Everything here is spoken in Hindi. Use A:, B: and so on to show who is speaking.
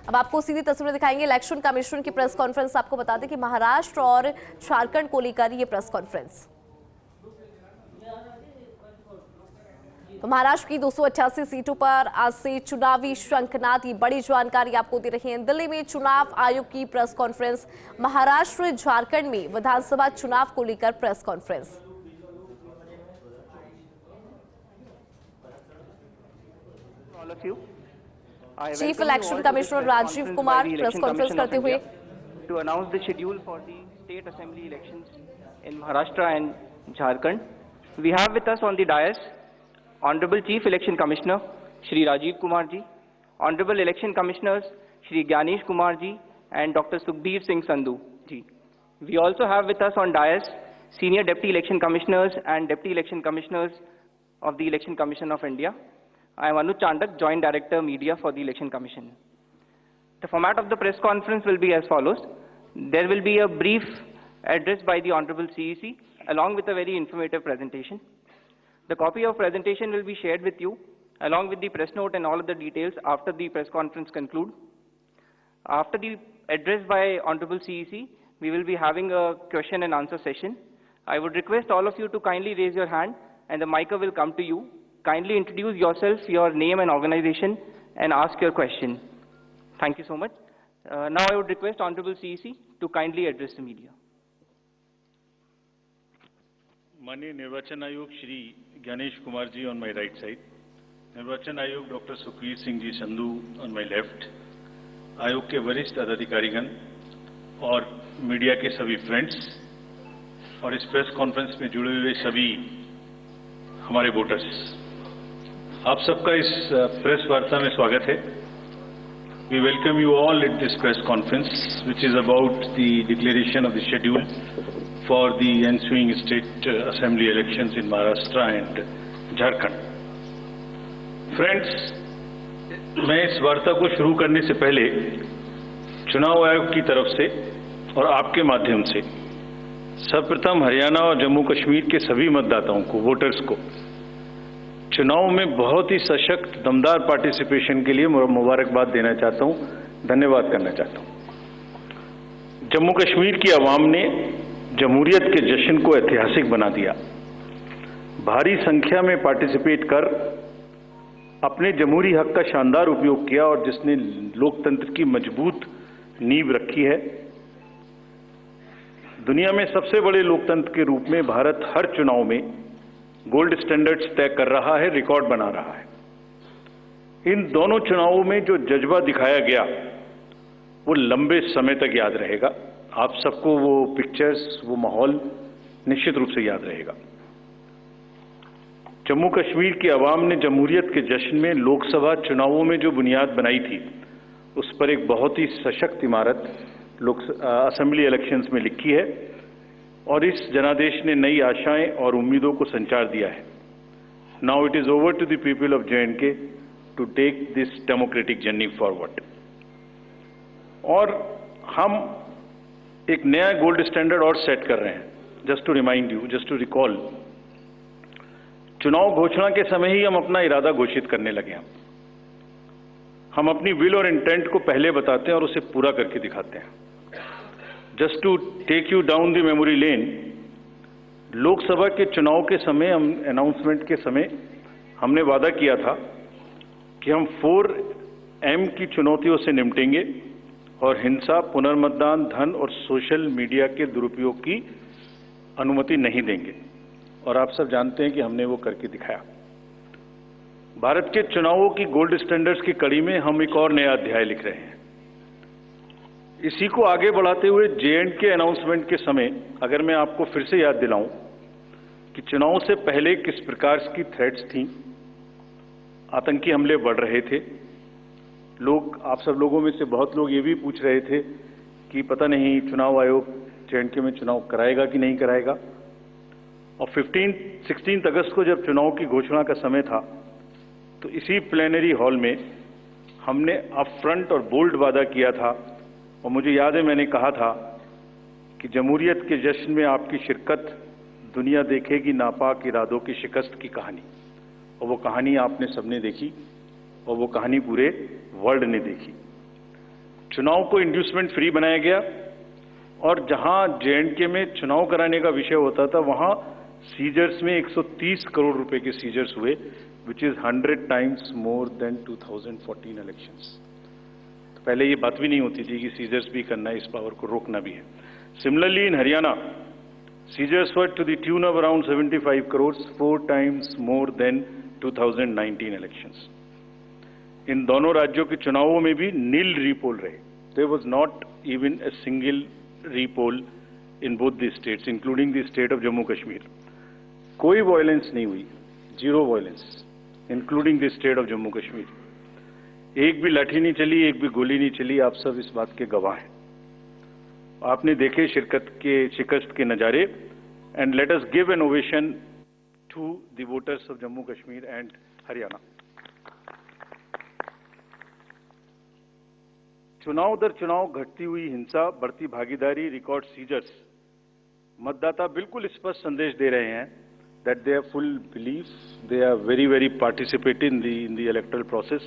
A: अब आपको सीधी तस्वीरें दिखाएंगे इलेक्शन कमीशन की प्रेस कॉन्फ्रेंस। आपको बता दें कि महाराष्ट्र और झारखंड को लेकर ये प्रेस कॉन्फ्रेंस। तो महाराष्ट्र की 288 सीटों पर आज से चुनावी शंखनाद, ये बड़ी जानकारी आपको दे रही है। दिल्ली में चुनाव आयोग की प्रेस कॉन्फ्रेंस, महाराष्ट्र झारखंड में विधानसभा चुनाव को लेकर press conference. Chief election commissioner Rajiv Kumar press conference करते हुए
B: to announce the schedule for the state assembly elections in Maharashtra and Jharkhand. We have with us on the dais Honorable Chief Election Commissioner Shri Rajiv Kumar ji, Honorable Election Commissioners Shri Gyanesh Kumar ji and Dr. Sukhbir Singh Sandhu ji. We also have with us on dais Senior Deputy Election Commissioners and Deputy Election Commissioners of the Election Commission of India. I am Anuj Chandak, Joint Director Media for the Election Commission. The format of the press conference will be as follows. There will be a brief address by the Honorable CEC along with a very informative presentation. The copy of presentation will be shared with you along with the press note and all of the details after the press conference conclude. After the address by Honorable CEC, we will be having a question and answer session. I would request all of you to kindly raise your hand and the mic will come to you. Kindly introduce yourself, your name and organization and ask your question. Thank you so much. Now I would request Honorable CEC to kindly address the media.
C: माननीय निर्वाचन आयोग Shri Gyanesh Kumar ji on my right side, निर्वाचन आयोग doctor Sukhbir Singh ji Sandhu on my left, आयोग के वरिष्ठ अधिकारीगण और मीडिया के सभी फ्रेंड्स और इस प्रेस कॉन्फ्रेंस में जुड़े हुए सभी हमारे वोटर्स, आप सबका इस प्रेस वार्ता में स्वागत है। We welcome you all at this press conference, which is about the declaration of the schedule for the ensuing state assembly elections in Maharashtra and Jharkhand. Friends, मैं इस वार्ता को शुरू करने से पहले चुनाव आयोग की तरफ से और आपके माध्यम से सर्वप्रथम हरियाणा और जम्मू कश्मीर के सभी मतदाताओं को, वोटर्स को चुनाव में बहुत ही सशक्त दमदार पार्टिसिपेशन के लिए मुबारकबाद देना चाहता हूं, धन्यवाद करना चाहता हूं। जम्मू कश्मीर की आवाम ने जमहूरियत के जश्न को ऐतिहासिक बना दिया। भारी संख्या में पार्टिसिपेट कर अपने जमहूरी हक का शानदार उपयोग किया और जिसने लोकतंत्र की मजबूत नींव रखी है। दुनिया में सबसे बड़े लोकतंत्र के रूप में भारत हर चुनाव में गोल्ड स्टैंडर्ड्स तय कर रहा है, रिकॉर्ड बना रहा है। इन दोनों चुनावों में जो जज्बा दिखाया गया वो लंबे समय तक याद रहेगा। आप सबको वो पिक्चर्स, वो माहौल निश्चित रूप से याद रहेगा। जम्मू कश्मीर की आवाम ने जमहूरियत के जश्न में लोकसभा चुनावों में जो बुनियाद बनाई थी, उस पर एक बहुत ही सशक्त इमारत असेंबली इलेक्शंस में लिखी है और इस जनादेश ने नई आशाएं और उम्मीदों को संचार दिया है। Now it is over to the people of J&K to take this democratic journey forward. और हम एक नया गोल्ड स्टैंडर्ड और सेट कर रहे हैं। Just to remind you, just to recall, चुनाव घोषणा के समय ही हम अपना इरादा घोषित करने लगे हैं। हम अपनी विल और इंटेंट को पहले बताते हैं और उसे पूरा करके दिखाते हैं। Just to take you down the memory lane, Lok Sabha के चुनाव के समय, हम अनाउंसमेंट के समय हमने वादा किया था कि हम 4M की चुनौतियों से निपटेंगे और हिंसा, पुनर्मतदान, धन और सोशल मीडिया के दुरुपयोग की अनुमति नहीं देंगे। और आप सब जानते हैं कि हमने वो करके दिखाया। भारत के चुनावों की गोल्ड स्टैंडर्ड्स की कड़ी में हम एक और नया अध्याय लिख रहे हैं। इसी को आगे बढ़ाते हुए J&K अनाउंसमेंट के समय अगर मैं आपको फिर से याद दिलाऊं कि चुनाव से पहले किस प्रकार की थ्रेट्स थीं, आतंकी हमले बढ़ रहे थे। लोग, आप सब लोगों में से बहुत लोग ये भी पूछ रहे थे कि पता नहीं चुनाव आयोग J&K में चुनाव कराएगा कि नहीं कराएगा। और 16 अगस्त को जब चुनाव की घोषणा का समय था तो इसी प्लेनरी हॉल में हमने अप फ्रंट और बोल्ड वादा किया था और मुझे याद है मैंने कहा था कि जमहूरियत के जश्न में आपकी शिरकत दुनिया देखेगी नापाक इरादों की शिकस्त की कहानी। और वो कहानी आपने सबने देखी और वो कहानी पूरे वर्ल्ड ने देखी। चुनाव को इंड्यूसमेंट फ्री बनाया गया और जहां J&K में चुनाव कराने का विषय होता था वहां सीजर्स में 130 करोड़ रुपए के सीजर्स हुए, which is 100 times more then 2014 elections. तो पहले ये बात भी नहीं होती थी कि सीजर्स भी करना है, इस पावर को रोकना भी है। Similarly in Haryana, seizures were to the tune of around 75 crore, 4 times more than 2019 elections. इन दोनों राज्यों के चुनावों में भी नील रीपोल रहे। There was not even a single repoll in both the states, including the state of Jammu Kashmir. कोई वायलेंस नहीं हुई, zero violence, including the state of Jammu Kashmir. एक भी लाठी नहीं चली, एक भी गोली नहीं चली, आप सब इस बात के गवाह हैं। आपने देखे शिकस्त के नजारे, and let us give an ovation to the voters of Jammu Kashmir and Haryana. चुनाव दर चुनाव घटती हुई हिंसा, बढ़ती भागीदारी, रिकॉर्ड सीजर्स, मतदाता बिल्कुल स्पष्ट संदेश दे रहे हैं that they have full belief, they are very, very participative in the electoral process.